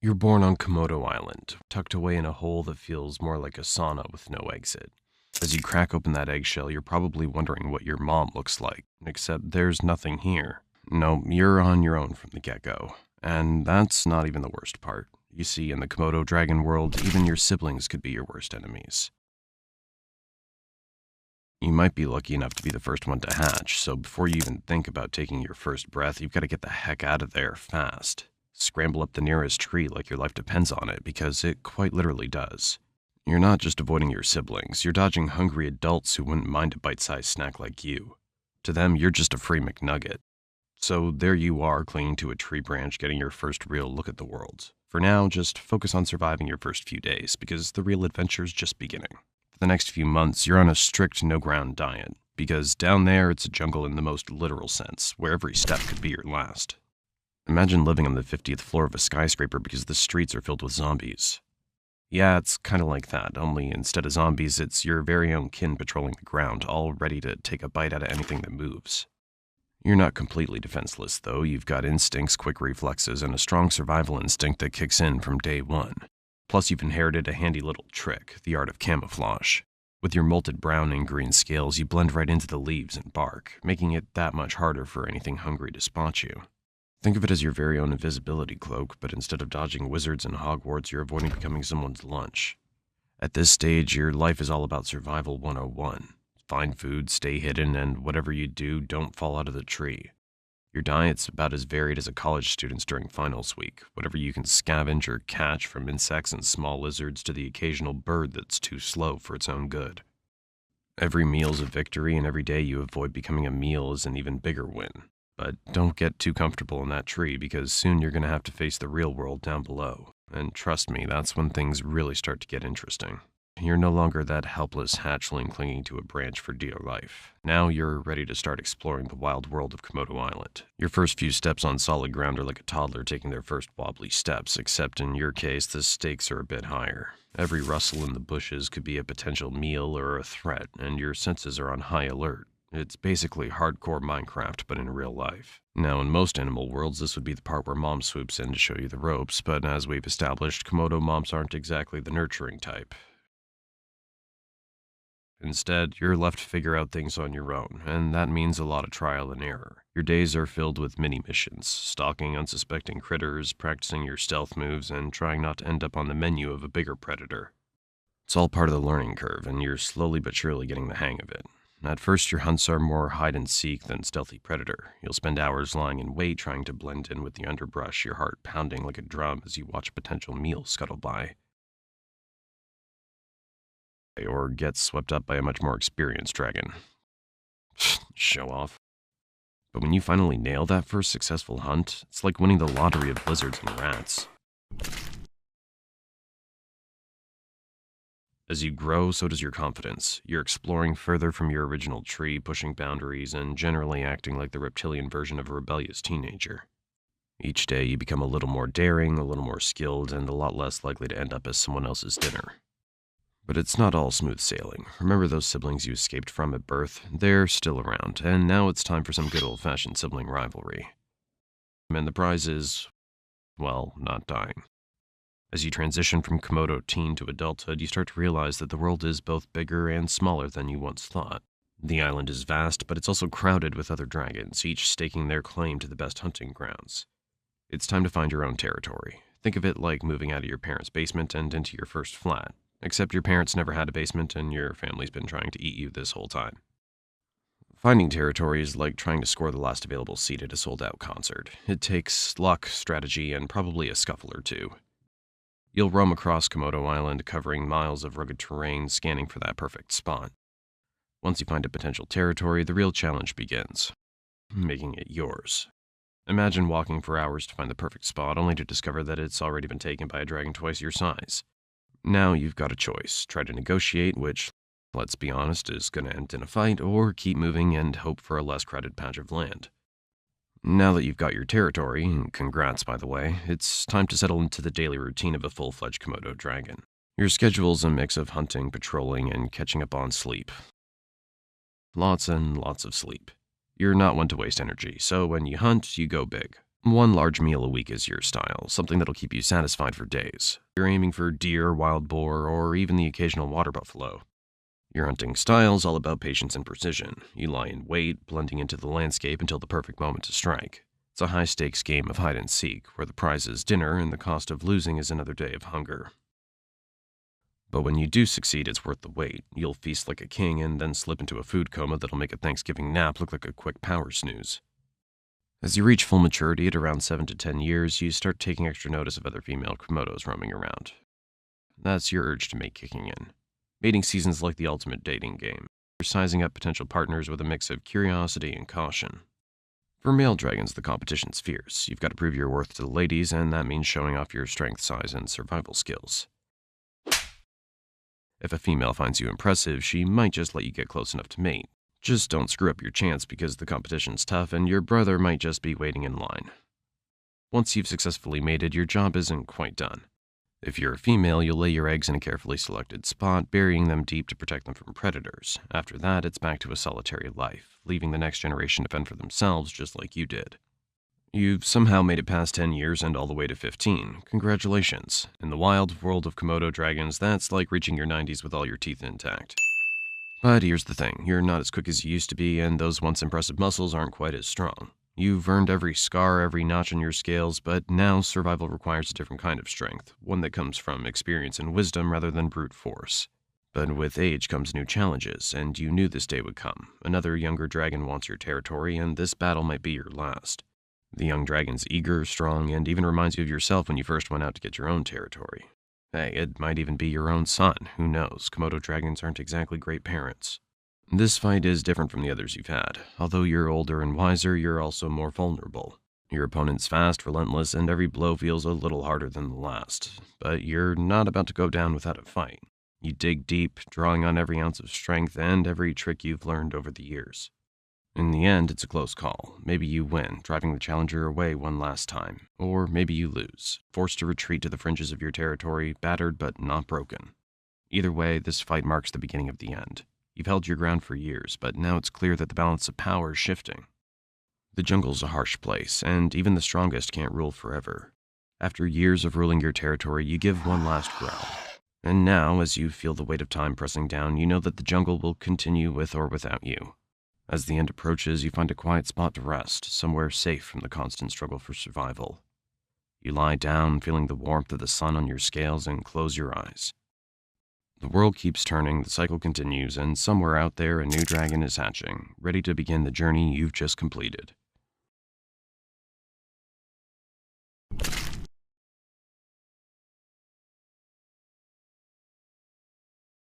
You're born on Komodo Island, tucked away in a hole that feels more like a sauna with no exit. As you crack open that eggshell, you're probably wondering what your mom looks like, except there's nothing here. No, you're on your own from the get-go. And that's not even the worst part. You see, in the Komodo Dragon world, even your siblings could be your worst enemies. You might be lucky enough to be the first one to hatch, so before you even think about taking your first breath, you've got to get the heck out of there fast. Scramble up the nearest tree like your life depends on it, because it quite literally does. You're not just avoiding your siblings, you're dodging hungry adults who wouldn't mind a bite-sized snack like you. To them, you're just a free McNugget. So there you are, clinging to a tree branch, getting your first real look at the world. For now, just focus on surviving your first few days, because the real adventure's just beginning. For the next few months, you're on a strict no-ground diet, because down there it's a jungle in the most literal sense, where every step could be your last. Imagine living on the 50th floor of a skyscraper because the streets are filled with zombies. Yeah, it's kind of like that, only instead of zombies, it's your very own kin patrolling the ground, all ready to take a bite out of anything that moves. You're not completely defenseless, though. You've got instincts, quick reflexes, and a strong survival instinct that kicks in from day one. Plus, you've inherited a handy little trick, the art of camouflage. With your molted brown and green scales, you blend right into the leaves and bark, making it that much harder for anything hungry to spot you. Think of it as your very own invisibility cloak, but instead of dodging wizards and Hogwarts, you're avoiding becoming someone's lunch. At this stage, your life is all about survival 101. Find food, stay hidden, and whatever you do, don't fall out of the tree. Your diet's about as varied as a college student's during finals week, whatever you can scavenge or catch, from insects and small lizards to the occasional bird that's too slow for its own good. Every meal's a victory, and every day you avoid becoming a meal is an even bigger win. But don't get too comfortable in that tree, because soon you're going to have to face the real world down below. And trust me, that's when things really start to get interesting. You're no longer that helpless hatchling clinging to a branch for dear life. Now you're ready to start exploring the wild world of Komodo Island. Your first few steps on solid ground are like a toddler taking their first wobbly steps, except in your case, the stakes are a bit higher. Every rustle in the bushes could be a potential meal or a threat, and your senses are on high alert. It's basically hardcore Minecraft, but in real life. Now, in most animal worlds, this would be the part where Mom swoops in to show you the ropes, but as we've established, Komodo moms aren't exactly the nurturing type. Instead, you're left to figure out things on your own, and that means a lot of trial and error. Your days are filled with mini-missions, stalking unsuspecting critters, practicing your stealth moves, and trying not to end up on the menu of a bigger predator. It's all part of the learning curve, and you're slowly but surely getting the hang of it. At first, your hunts are more hide-and-seek than stealthy predator. You'll spend hours lying in wait trying to blend in with the underbrush, your heart pounding like a drum as you watch a potential meal scuttle by. Or get swept up by a much more experienced dragon. Show off. But when you finally nail that first successful hunt, it's like winning the lottery of lizards and rats. As you grow, so does your confidence. You're exploring further from your original tree, pushing boundaries, and generally acting like the reptilian version of a rebellious teenager. Each day, you become a little more daring, a little more skilled, and a lot less likely to end up as someone else's dinner. But it's not all smooth sailing. Remember those siblings you escaped from at birth? They're still around, and now it's time for some good old-fashioned sibling rivalry. And the prize is, well, not dying. As you transition from Komodo teen to adulthood, you start to realize that the world is both bigger and smaller than you once thought. The island is vast, but it's also crowded with other dragons, each staking their claim to the best hunting grounds. It's time to find your own territory. Think of it like moving out of your parents' basement and into your first flat. Except your parents never had a basement and your family's been trying to eat you this whole time. Finding territory is like trying to score the last available seat at a sold-out concert. It takes luck, strategy, and probably a scuffle or two. You'll roam across Komodo Island, covering miles of rugged terrain, scanning for that perfect spot. Once you find a potential territory, the real challenge begins. Making it yours. Imagine walking for hours to find the perfect spot, only to discover that it's already been taken by a dragon twice your size. Now you've got a choice. Try to negotiate, which, let's be honest, is going to end in a fight, or keep moving and hope for a less crowded patch of land. Now that you've got your territory, and congrats by the way, it's time to settle into the daily routine of a full-fledged Komodo dragon. Your schedule's a mix of hunting, patrolling, and catching up on sleep. Lots and lots of sleep. You're not one to waste energy, so when you hunt, you go big. One large meal a week is your style, something that'll keep you satisfied for days. You're aiming for deer, wild boar, or even the occasional water buffalo. Your hunting style's all about patience and precision. You lie in wait, blending into the landscape until the perfect moment to strike. It's a high-stakes game of hide and seek, where the prize is dinner and the cost of losing is another day of hunger. But when you do succeed, it's worth the wait. You'll feast like a king and then slip into a food coma that'll make a Thanksgiving nap look like a quick power snooze. As you reach full maturity at around 7 to 10 years, you start taking extra notice of other female Komodos roaming around. That's your urge to mate kicking in. Mating season's like the ultimate dating game. You're sizing up potential partners with a mix of curiosity and caution. For male dragons, the competition's fierce. You've got to prove your worth to the ladies, and that means showing off your strength, size, and survival skills. If a female finds you impressive, she might just let you get close enough to mate. Just don't screw up your chance because the competition's tough and your brother might just be waiting in line. Once you've successfully mated, your job isn't quite done. If you're a female, you'll lay your eggs in a carefully selected spot, burying them deep to protect them from predators. After that, it's back to a solitary life, leaving the next generation to fend for themselves just like you did. You've somehow made it past 10 years and all the way to 15. Congratulations. In the wild world of Komodo dragons, that's like reaching your 90s with all your teeth intact. But here's the thing, you're not as quick as you used to be, and those once impressive muscles aren't quite as strong. You've earned every scar, every notch on your scales, but now survival requires a different kind of strength, one that comes from experience and wisdom rather than brute force. But with age comes new challenges, and you knew this day would come. Another younger dragon wants your territory, and this battle might be your last. The young dragon's eager, strong, and even reminds you of yourself when you first went out to get your own territory. Hey, it might even be your own son, who knows? Komodo dragons aren't exactly great parents. This fight is different from the others you've had. Although you're older and wiser, you're also more vulnerable. Your opponent's fast, relentless, and every blow feels a little harder than the last. But you're not about to go down without a fight. You dig deep, drawing on every ounce of strength and every trick you've learned over the years. In the end, it's a close call. Maybe you win, driving the challenger away one last time. Or maybe you lose, forced to retreat to the fringes of your territory, battered but not broken. Either way, this fight marks the beginning of the end. You've held your ground for years, but now it's clear that the balance of power is shifting. The jungle's a harsh place, and even the strongest can't rule forever. After years of ruling your territory, you give one last growl. And now, as you feel the weight of time pressing down, you know that the jungle will continue with or without you. As the end approaches, you find a quiet spot to rest, somewhere safe from the constant struggle for survival. You lie down, feeling the warmth of the sun on your scales, and close your eyes. The world keeps turning, the cycle continues, and somewhere out there a new dragon is hatching, ready to begin the journey you've just completed.